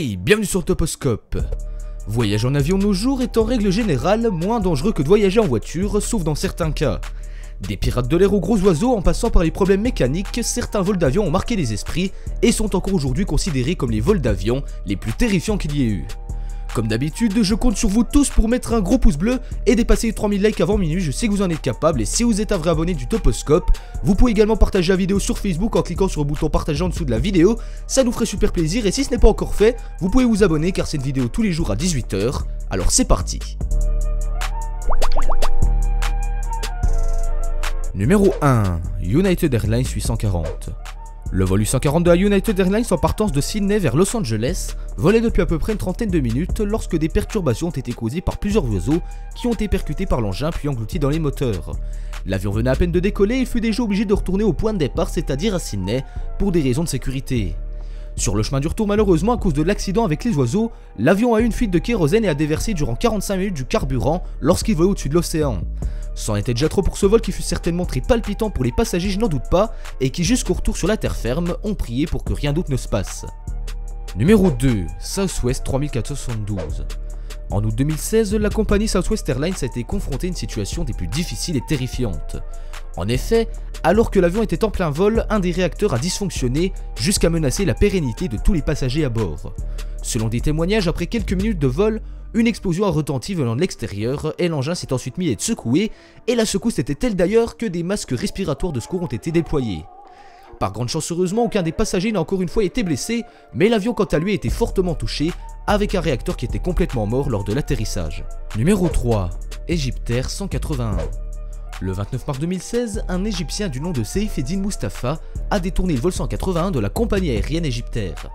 Hey, bienvenue sur Toposcope. Voyager en avion de nos jours est en règle générale moins dangereux que de voyager en voiture, sauf dans certains cas. Des pirates de l'air aux gros oiseaux en passant par les problèmes mécaniques, certains vols d'avion ont marqué les esprits et sont encore aujourd'hui considérés comme les vols d'avion les plus terrifiants qu'il y ait eu. Comme d'habitude, je compte sur vous tous pour mettre un gros pouce bleu et dépasser les 3000 likes avant minuit, je sais que vous en êtes capable et si vous êtes un vrai abonné du Toposcope, vous pouvez également partager la vidéo sur Facebook en cliquant sur le bouton partager en dessous de la vidéo, ça nous ferait super plaisir et si ce n'est pas encore fait, vous pouvez vous abonner car c'est une vidéo tous les jours à 18 h, alors c'est parti. Numéro 1, United Airlines 840. Le vol 840 de la United Airlines en partance de Sydney vers Los Angeles volait depuis à peu près une trentaine de minutes lorsque des perturbations ont été causées par plusieurs oiseaux qui ont été percutés par l'engin puis engloutis dans les moteurs. L'avion venait à peine de décoller et fut déjà obligé de retourner au point de départ, c'est-à-dire à Sydney, pour des raisons de sécurité. Sur le chemin du retour, malheureusement, à cause de l'accident avec les oiseaux, l'avion a eu une fuite de kérosène et a déversé durant 45 minutes du carburant lorsqu'il volait au-dessus de l'océan. C'en était déjà trop pour ce vol qui fut certainement très palpitant pour les passagers, je n'en doute pas, et qui jusqu'au retour sur la terre ferme ont prié pour que rien d'autre ne se passe. Numéro 2, Southwest 3472. En août 2016, la compagnie Southwest Airlines a été confrontée à une situation des plus difficiles et terrifiantes. En effet, alors que l'avion était en plein vol, un des réacteurs a dysfonctionné jusqu'à menacer la pérennité de tous les passagers à bord. Selon des témoignages, après quelques minutes de vol, une explosion a retenti venant de l'extérieur et l'engin s'est ensuite mis à être secoué, et la secousse était telle d'ailleurs que des masques respiratoires de secours ont été déployés. Par grande chance heureusement, aucun des passagers n'a encore une fois été blessé, mais l'avion quant à lui a été fortement touché, avec un réacteur qui était complètement mort lors de l'atterrissage. Numéro 3, Egyptair 181. Le 29 mars 2016, un Égyptien du nom de Saïf Eddin Mustafa a détourné le vol 181 de la compagnie aérienne Egyptair.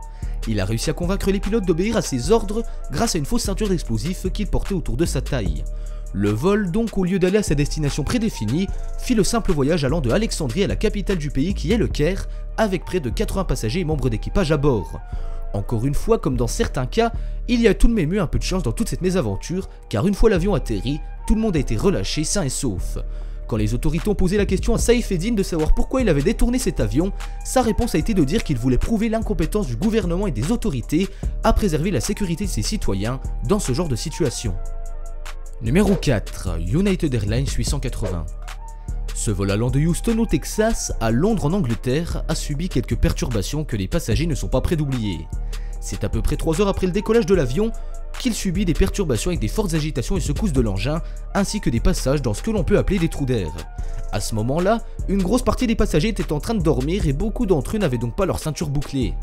Il a réussi à convaincre les pilotes d'obéir à ses ordres grâce à une fausse ceinture d'explosifs qu'il portait autour de sa taille. Le vol, donc, au lieu d'aller à sa destination prédéfinie, fit le simple voyage allant de Alexandrie à la capitale du pays qui est le Caire, avec près de 80 passagers et membres d'équipage à bord. Encore une fois, comme dans certains cas, il y a tout de même eu un peu de chance dans toute cette mésaventure, car une fois l'avion atterri, tout le monde a été relâché sain et sauf. Quand les autorités ont posé la question à Saïf Eddin de savoir pourquoi il avait détourné cet avion, sa réponse a été de dire qu'il voulait prouver l'incompétence du gouvernement et des autorités à préserver la sécurité de ses citoyens dans ce genre de situation. Numéro 4, United Airlines 880. Ce vol allant de Houston au Texas à Londres en Angleterre a subi quelques perturbations que les passagers ne sont pas prêts d'oublier. C'est à peu près 3 heures après le décollage de l'avion qu'il subit des perturbations avec des fortes agitations et secousses de l'engin, ainsi que des passages dans ce que l'on peut appeler des trous d'air. À ce moment-là, une grosse partie des passagers étaient en train de dormir et beaucoup d'entre eux n'avaient donc pas leur ceinture bouclée.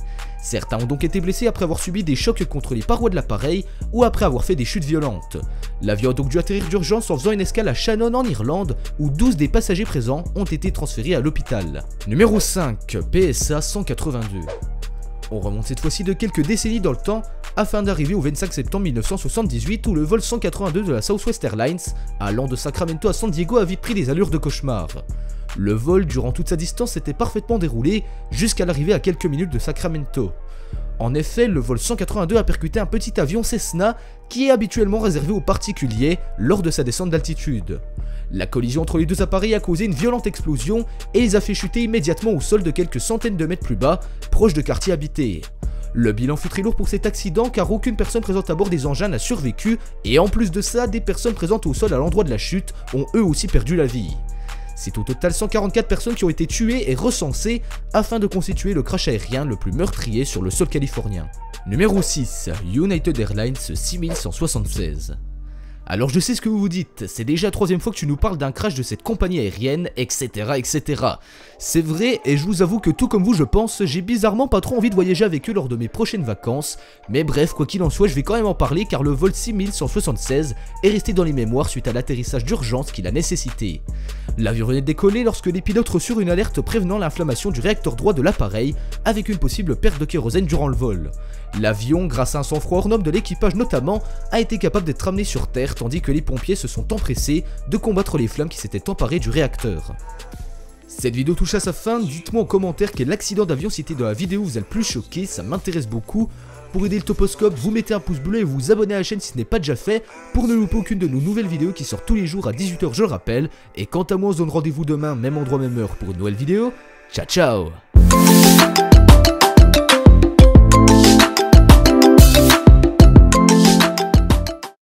Certains ont donc été blessés après avoir subi des chocs contre les parois de l'appareil ou après avoir fait des chutes violentes. L'avion a donc dû atterrir d'urgence en faisant une escale à Shannon en Irlande où 12 des passagers présents ont été transférés à l'hôpital. Numéro 5, PSA 182. On remonte cette fois-ci de quelques décennies dans le temps afin d'arriver au 25 septembre 1978 où le vol 182 de la Southwest Airlines allant de Sacramento à San Diego a vite pris des allures de cauchemar. Le vol durant toute sa distance s'était parfaitement déroulé jusqu'à l'arrivée à quelques minutes de Sacramento. En effet, le vol 182 a percuté un petit avion Cessna qui est habituellement réservé aux particuliers lors de sa descente d'altitude. La collision entre les deux appareils a causé une violente explosion et les a fait chuter immédiatement au sol de quelques centaines de mètres plus bas, proche de quartiers habités. Le bilan fut très lourd pour cet accident car aucune personne présente à bord des engins n'a survécu et en plus de ça, des personnes présentes au sol à l'endroit de la chute ont eux aussi perdu la vie. C'est au total 144 personnes qui ont été tuées et recensées afin de constituer le crash aérien le plus meurtrier sur le sol californien. Numéro 6, United Airlines 6176. Alors je sais ce que vous vous dites, c'est déjà la 3e fois que tu nous parles d'un crash de cette compagnie aérienne, etc. etc. C'est vrai et je vous avoue que tout comme vous je pense, j'ai bizarrement pas trop envie de voyager avec eux lors de mes prochaines vacances, mais bref, quoi qu'il en soit, je vais quand même en parler car le vol 6176 est resté dans les mémoires suite à l'atterrissage d'urgence qu'il a nécessité. L'avion venait de décoller lorsque les pilotes reçurent une alerte prévenant l'inflammation du réacteur droit de l'appareil avec une possible perte de kérosène durant le vol. L'avion, grâce à un sang-froid hors norme de l'équipage notamment, a été capable d'être ramené sur terre tandis que les pompiers se sont empressés de combattre les flammes qui s'étaient emparées du réacteur. Cette vidéo touche à sa fin, dites-moi en commentaire quel accident d'avion cité dans la vidéo vous a le plus choqué, ça m'intéresse beaucoup. Pour aider le Toposcope, vous mettez un pouce bleu et vous vous abonnez à la chaîne si ce n'est pas déjà fait pour ne louper aucune de nos nouvelles vidéos qui sortent tous les jours à 18 h je le rappelle. Et quant à moi on se donne rendez-vous demain, même endroit même heure pour une nouvelle vidéo. Ciao ciao.